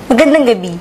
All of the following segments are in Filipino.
Magandang gabi.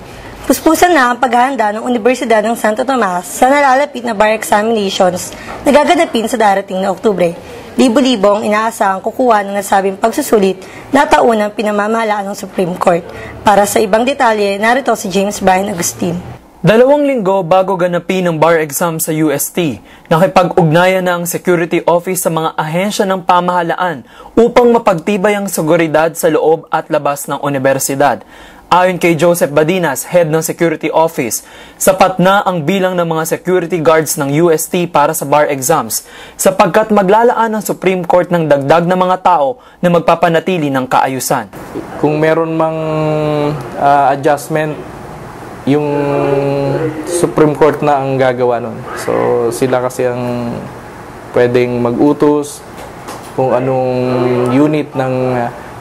Puspusan na ang paghahanda ng Universidad ng Santo Tomas sa nalalapit na bar examinations na gaganapin sa darating na Oktubre. Libo-libo ang inaasahang kukuha ng nasabing pagsusulit na taunang pinamamahalaan ng Supreme Court. Para sa ibang detalye, narito si James Brian Agustin. 2 linggo bago ganapin ang bar exam sa UST, nakipag-ugnayan na ang security office sa mga ahensya ng pamahalaan upang mapagtibay ang seguridad sa loob at labas ng universidad. Ayon kay Joseph Badinas, head ng security office, sapat na ang bilang ng mga security guards ng UST para sa bar exams sapagkat maglalaan ng Supreme Court ng dagdag na mga tao na magpapanatili ng kaayusan. Kung meron mang adjustment, yung Supreme Court na ang gagawa nun. So, sila kasi ang pwedeng mag-utos kung anong unit ng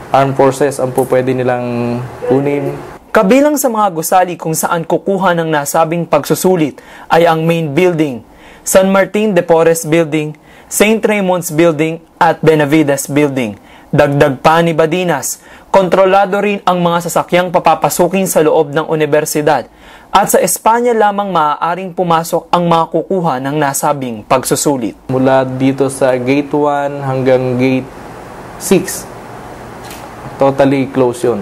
armed forces ang po pwede nilang kunin. Kabilang sa mga gusali kung saan kukuha ng nasabing pagsusulit ay ang main building, San Martin de Porres Building, St. Raymond's Building at Benavides Building. Dagdag pa ni Badinas, kontrolado rin ang mga sasakyang papapasukin sa loob ng universidad at sa Espanya lamang maaaring pumasok ang mga kukuha ng nasabing pagsusulit. Mula dito sa Gate 1 hanggang Gate 6, totally closed yun.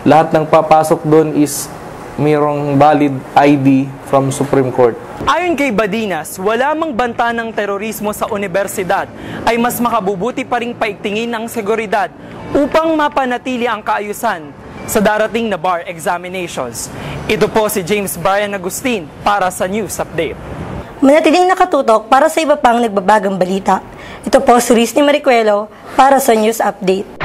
Lahat ng papasok doon is mayroong valid ID from Supreme Court. Ayon kay Badinas, wala mang banta ng terorismo sa universidad ay mas makabubuti pa ring paigtingin ang seguridad upang mapanatili ang kaayusan sa darating na bar examinations. Ito po si James Brian Agustin para sa News Update. Manatiling nakatutok para sa iba pang nagbabagang balita. Ito po si Rizny Maricuelo para sa News Update.